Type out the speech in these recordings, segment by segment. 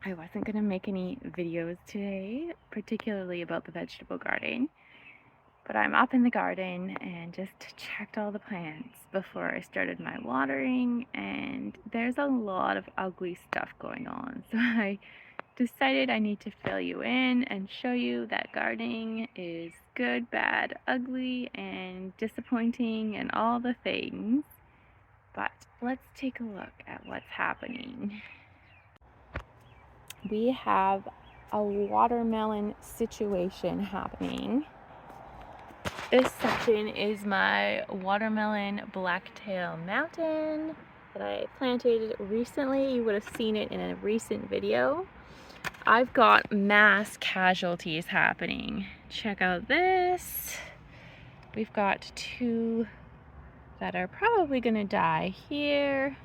I wasn't going to make any videos today, particularly about the vegetable garden, but I'm up in the garden and just checked all the plants before I started my watering, and there's a lot of ugly stuff going on. So I decided I need to fill you in and show you that gardening is good, bad, ugly, and disappointing and all the things. But let's take a look at what's happening. We have a watermelon situation happening. This section is my watermelon blacktail mountain that I planted recently. You would have seen it in a recent video. I've got mass casualties happening. Check out this. We've got two that are probably gonna die here.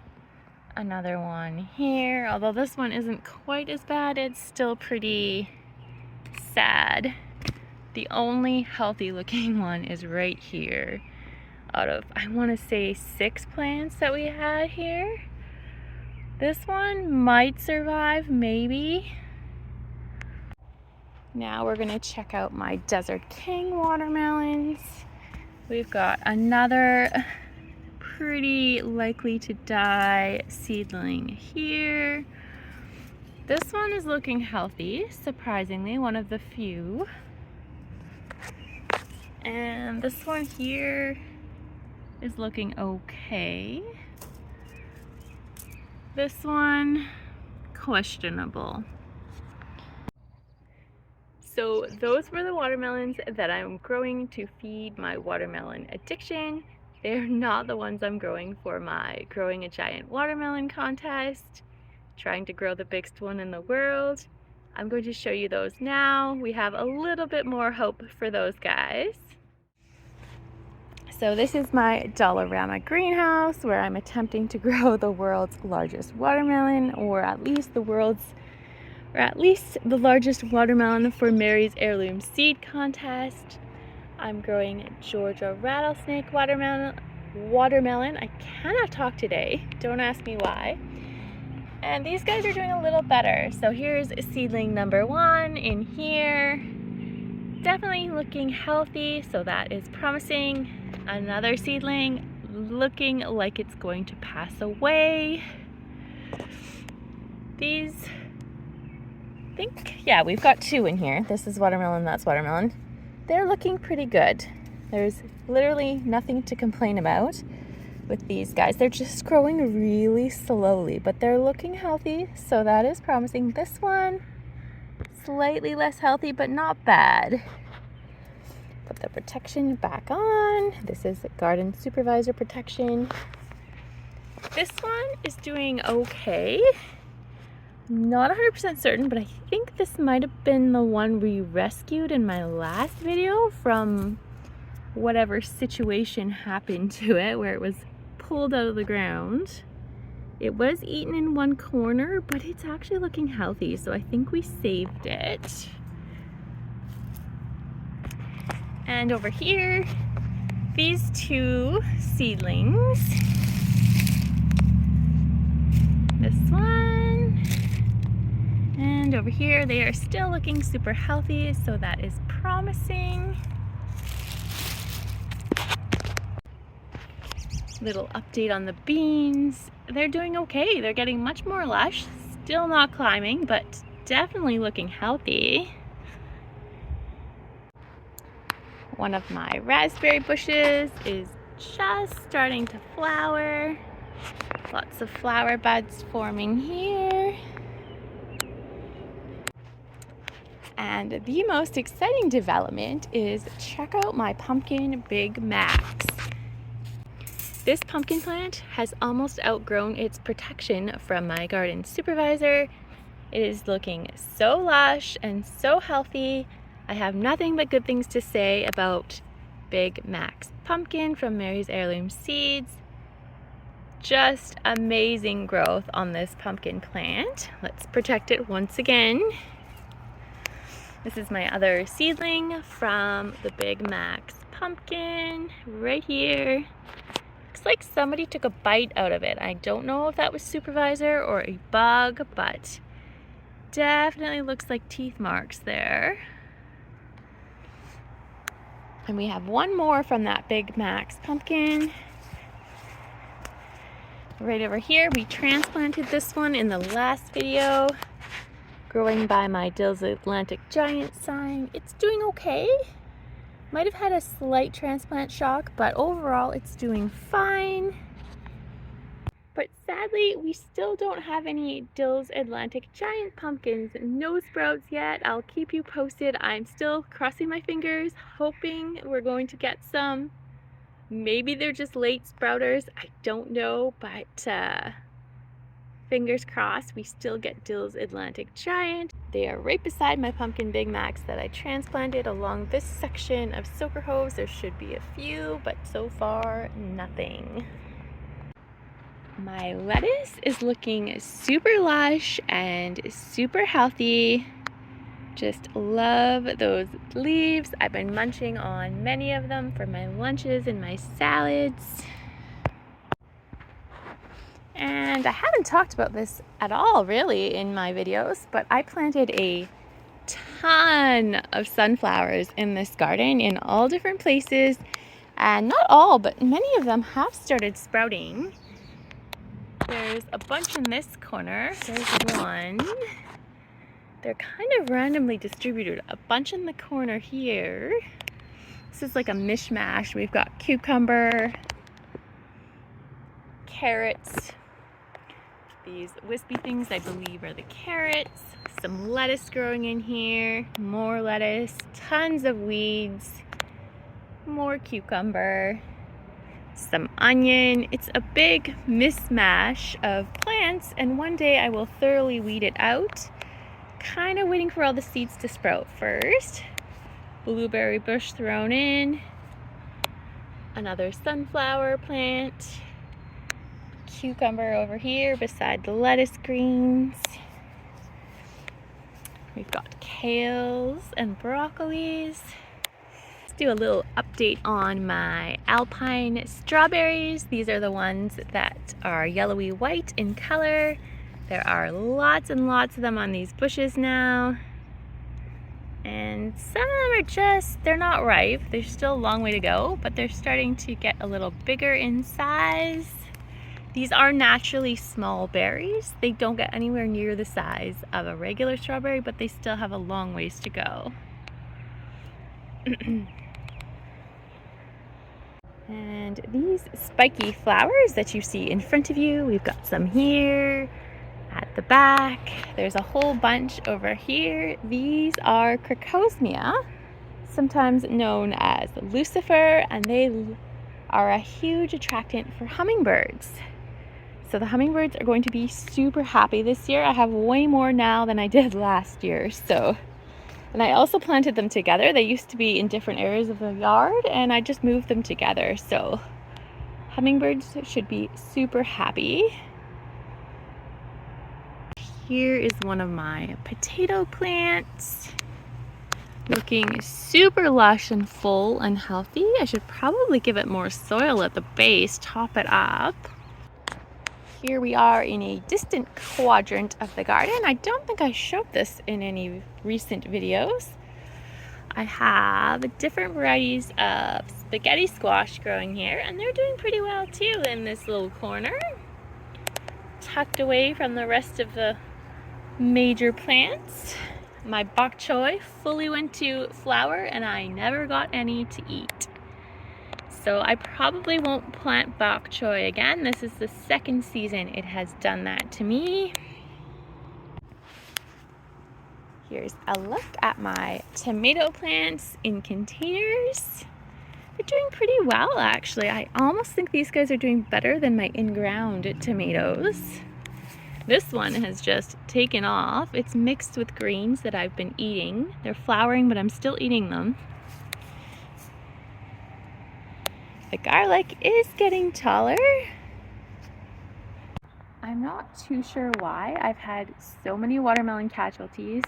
Another one here, although this one isn't quite as bad, it's still pretty sad. The only healthy looking one is right here. Out of, I want to say 6 plants that we had here. This one might survive, maybe. Now we're gonna check out my Desert King watermelons. We've got another pretty likely to die seedling here. This one is looking healthy, surprisingly, one of the few. And this one here is looking okay. This one, questionable. So those were the watermelons that I'm growing to feed my watermelon addiction. They're not the ones I'm growing for my growing a giant watermelon contest, trying to grow the biggest one in the world. I'm going to show you those now. We have a little bit more hope for those guys. So this is my Dollarama greenhouse where I'm attempting to grow the world's largest watermelon, or at least the largest watermelon for Mary's Heirloom Seed Contest. I'm growing Georgia rattlesnake watermelon. I cannot talk today. Don't ask me why. And these guys are doing a little better. So here's seedling number 1 in here. Definitely looking healthy, so that is promising. Another seedling looking like it's going to pass away. These, we've got 2 in here. This is watermelon, that's watermelon. They're looking pretty good. There's literally nothing to complain about with these guys. They're just growing really slowly, but they're looking healthy, so that is promising. This one, slightly less healthy, but not bad. Put the protection back on. This is garden supervisor protection. This one is doing okay. Not 100% certain, but I think this might have been the one we rescued in my last video from whatever situation happened to it, where it was pulled out of the ground. It was eaten in one corner, but it's actually looking healthy, so I think we saved it. And over here, these 2 seedlings. This one. And over here, they are still looking super healthy, so that is promising. Little update on the beans. They're doing okay. They're getting much more lush. Still not climbing, but definitely looking healthy. One of my raspberry bushes is just starting to flower. Lots of flower buds forming here. And the most exciting development is check out my pumpkin Big Max. This pumpkin plant has almost outgrown its protection from my garden supervisor. It is looking so lush and so healthy. I have nothing but good things to say about Big Max pumpkin from Mary's Heirloom Seeds. Just amazing growth on this pumpkin plant. Let's protect it once again. This is my other seedling from the Big Max pumpkin right here. Looks like somebody took a bite out of it. I don't know if that was supervisor or a bug, but definitely looks like teeth marks there. And we have one more from that Big Max pumpkin. Right over here, we transplanted this one in the last video, growing by my Dill's Atlantic Giant sign. It's doing okay. Might have had a slight transplant shock, but overall it's doing fine. But sadly, we still don't have any Dill's Atlantic Giant pumpkins. No sprouts yet. I'll keep you posted. I'm still crossing my fingers, hoping we're going to get some. Maybe they're just late sprouters. I don't know, but fingers crossed we still get Dill's Atlantic Giant. They are right beside my pumpkin Big Macs that I transplanted along this section of soaker hose. There should be a few, but so far, nothing. My lettuce is looking super lush and super healthy. Just love those leaves. I've been munching on many of them for my lunches and my salads. And I haven't talked about this at all really in my videos, but I planted a ton of sunflowers in this garden in all different places. And not all, but many of them have started sprouting. There's a bunch in this corner. There's one. They're kind of randomly distributed. A bunch in the corner here. This is like a mishmash. We've got cucumber, carrots. These wispy things I believe are the carrots. Some lettuce growing in here. More lettuce. Tons of weeds. More cucumber. Some onion. It's a big mismatch of plants, and one day I will thoroughly weed it out. Kind of waiting for all the seeds to sprout first. Blueberry bush thrown in. Another sunflower plant. Cucumber over here beside the lettuce greens. We've got kales and broccolis. Do a little update on my alpine strawberries. These are the ones that are yellowy white in color. There are lots and lots of them on these bushes now. And some of them are just, they're not ripe. There's still a long way to go, but they're starting to get a little bigger in size. These are naturally small berries. They don't get anywhere near the size of a regular strawberry, but they still have a long ways to go. And these spiky flowers that you see in front of you, we've got some here at the back. There's a whole bunch over here. These are crocosmia, sometimes known as lucifer, and they are a huge attractant for hummingbirds. So the hummingbirds are going to be super happy this year. I have way more now than I did last year. And I also planted them together. They used to be in different areas of the yard, and I just moved them together. So hummingbirds should be super happy. Here is one of my potato plants. Looking super lush and full and healthy. I should probably give it more soil at the base, top it up. Here we are in a distant quadrant of the garden. I don't think I showed this in any recent videos. I have different varieties of spaghetti squash growing here, and they're doing pretty well too in this little corner, tucked away from the rest of the major plants. My bok choy fully went to flower, and I never got any to eat. So I probably won't plant bok choy again. This is the second season it has done that to me. Here's a look at my tomato plants in containers. They're doing pretty well, actually. I almost think these guys are doing better than my in-ground tomatoes. This one has just taken off. It's mixed with greens that I've been eating. They're flowering, but I'm still eating them. The garlic is getting taller. I'm not too sure why I've had so many watermelon casualties.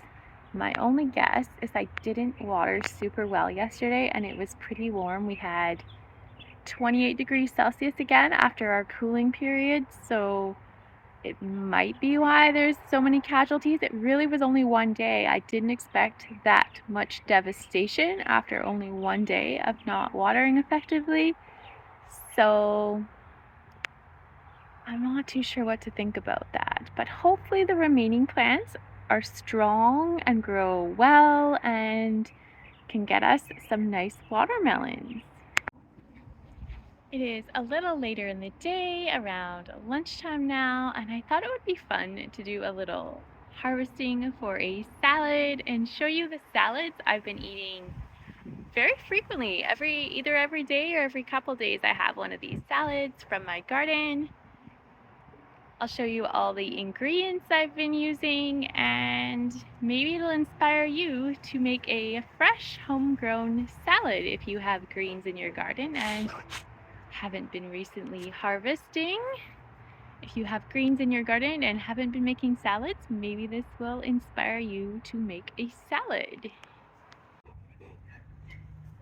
My only guess is I didn't water super well yesterday, and it was pretty warm. We had 28 degrees Celsius again after our cooling period, so It might be why there's so many casualties. It really was only one day. I didn't expect that much devastation after only one day of not watering effectively. So I'm not too sure what to think about that. But hopefully the remaining plants are strong and grow well and can get us some nice watermelons. It is a little later in the day, around lunchtime now, and I thought it would be fun to do a little harvesting for a salad and show you the salads I've been eating very frequently. Either every day or every couple days I have one of these salads from my garden. I'll show you all the ingredients I've been using, and maybe it'll inspire you to make a fresh homegrown salad if you have greens in your garden and haven't been recently harvesting. If you have greens in your garden and haven't been making salads, maybe this will inspire you to make a salad.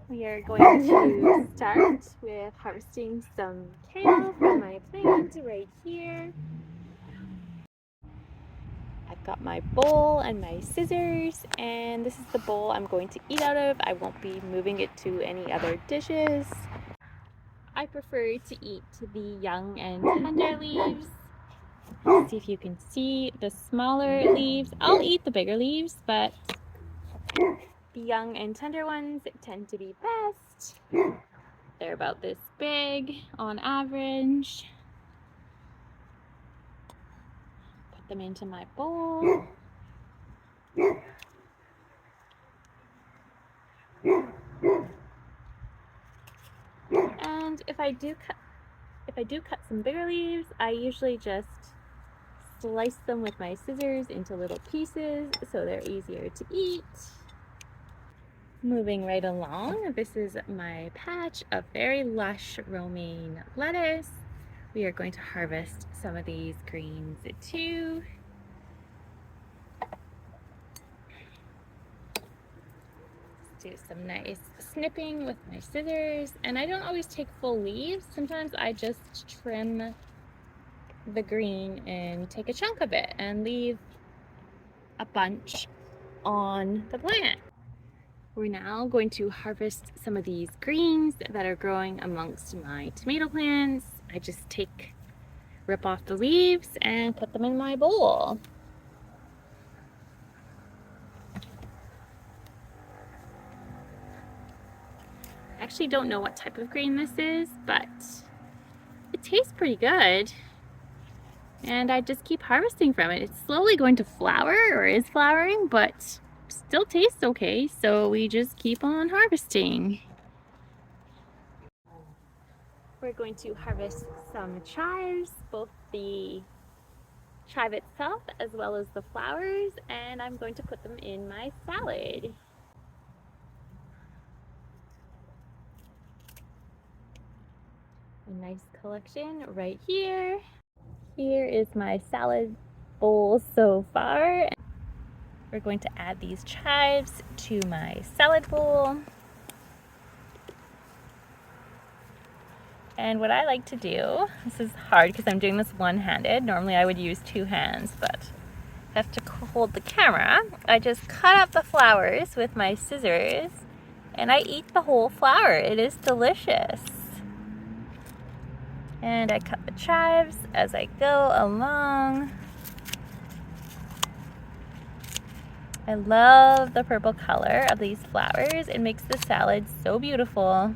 We are going to start with harvesting some kale from my plant right here. I've got my bowl and my scissors, and this is the bowl I'm going to eat out of. I won't be moving it to any other dishes. I prefer to eat the young and tender leaves. Let's see if you can see the smaller leaves. I'll eat the bigger leaves, but the young and tender ones tend to be best. They're about this big on average. Put them into my bowl. And if I do cut some bigger leaves, I usually just slice them with my scissors into little pieces so they're easier to eat. Moving right along, this is my patch of very lush romaine lettuce. We are going to harvest some of these greens too. Do some nice snipping with my scissors, and I don't always take full leaves. Sometimes I just trim the green and take a chunk of it and leave a bunch on the plant. We're now going to harvest some of these greens that are growing amongst my tomato plants. I just rip off the leaves and put them in my bowl. I actually don't know what type of green this is, but it tastes pretty good. And I just keep harvesting from it. It's slowly going to flower, or is flowering, but still tastes okay, so we just keep on harvesting. We're going to harvest some chives, both the chive itself as well as the flowers, and I'm going to put them in my salad. A nice collection right here. Here is my salad bowl so far. We're going to add these chives to my salad bowl. And what I like to do, this is hard because I'm doing this one-handed. Normally I would use two hands, but I have to hold the camera. I just cut up the flowers with my scissors and I eat the whole flower. It is delicious. And I cut the chives as I go along. I love the purple color of these flowers. It makes the salad so beautiful.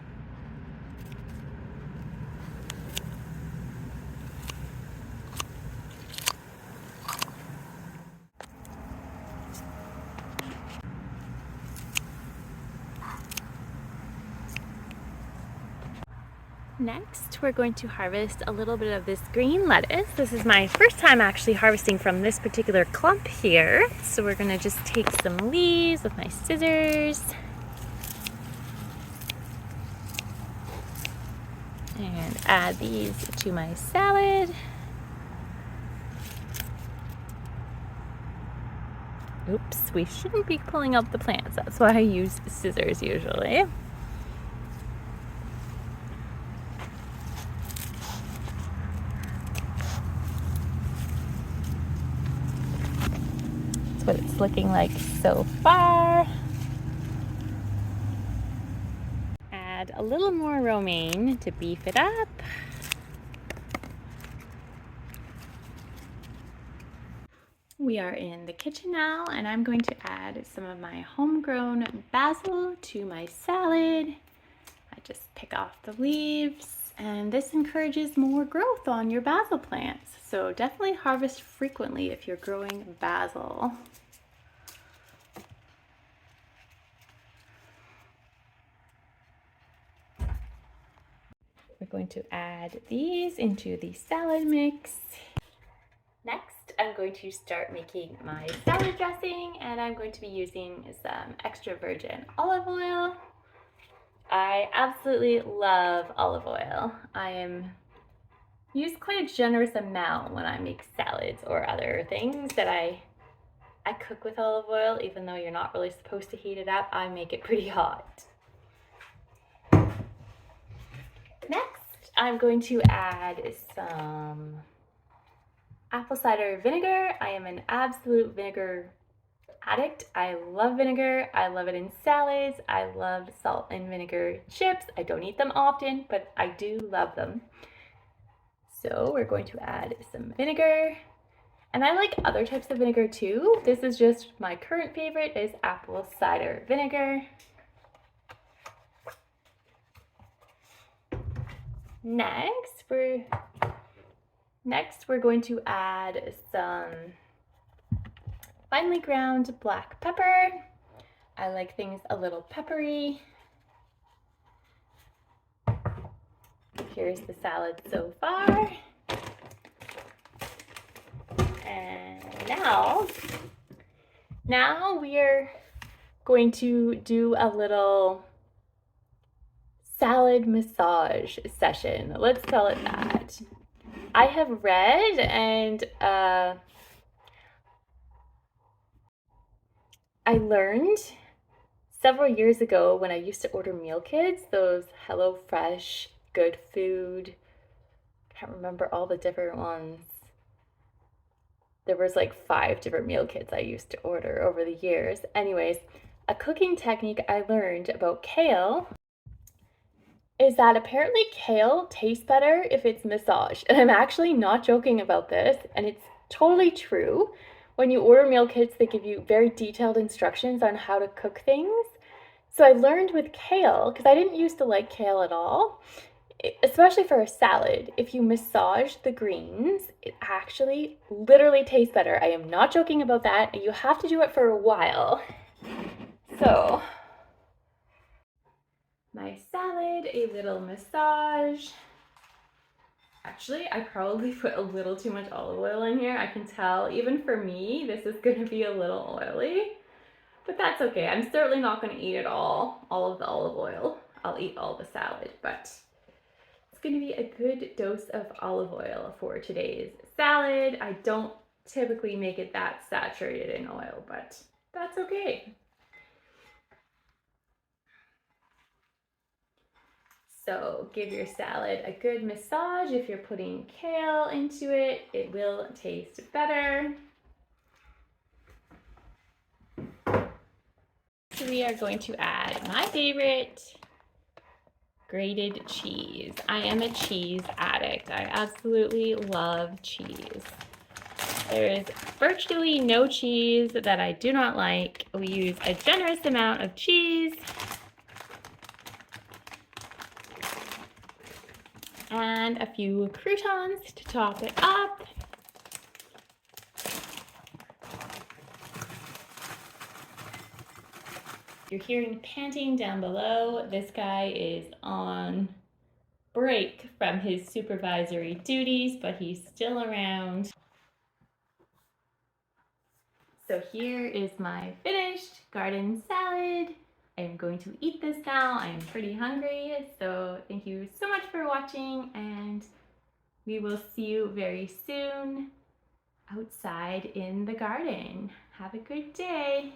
Next, we're going to harvest a little bit of this green lettuce. This is my first time actually harvesting from this particular clump here. So we're gonna just take some leaves with my scissors and add these to my salad. Oops, we shouldn't be pulling up the plants. That's why I use scissors usually. it's looking like so far. Add a little more romaine to beef it up. We are in the kitchen now, and I'm going to add some of my homegrown basil to my salad. I just pick off the leaves, and this encourages more growth on your basil plants. So definitely harvest frequently if you're growing basil. We're going to add these into the salad mix. Next, I'm going to start making my salad dressing, and I'm going to be using some extra virgin olive oil. I absolutely love olive oil. Use quite a generous amount when I make salads or other things that I cook with olive oil. Even though you're not really supposed to heat it up, I make it pretty hot. Next, I'm going to add some apple cider vinegar. I am an absolute vinegar addict. I love vinegar. I love it in salads. I love salt and vinegar chips. I don't eat them often, but I do love them. So we're going to add some vinegar. And I like other types of vinegar too. This is just my current favorite is apple cider vinegar. Next, we're going to add some finely ground black pepper. I like things a little peppery. Here's the salad so far. And now we're going to do a little salad massage session. Let's call it that. I have read and I learned several years ago when I used to order meal kits, those HelloFresh, Good Food, can't remember all the different ones. There was like 5 different meal kits I used to order over the years. Anyways, a cooking technique I learned about kale is that apparently kale tastes better if it's massaged. And I'm actually not joking about this, and it's totally true. When you order meal kits, they give you very detailed instructions on how to cook things. So I learned with kale, because I didn't used to like kale at all, especially for a salad, if you massage the greens, it actually literally tastes better. I am not joking about that. You have to do it for a while. So, my salad, a little massage. Actually, I probably put a little too much olive oil in here. I can tell, even for me, this is gonna be a little oily, but that's okay. I'm certainly not gonna eat it all of the olive oil. I'll eat all the salad, but it's gonna be a good dose of olive oil for today's salad. I don't typically make it that saturated in oil, but that's okay. So give your salad a good massage. If you're putting kale into it, it will taste better. So we are going to add my favorite, grated cheese. I am a cheese addict. I absolutely love cheese. There is virtually no cheese that I do not like. We use a generous amount of cheese. And a few croutons to top it up. You're hearing panting down below. This guy is on break from his supervisory duties, but he's still around. So here is my finished garden salad. I am going to eat this now. I am pretty hungry, so thank you so much for watching, and we will see you very soon outside in the garden. Have a good day.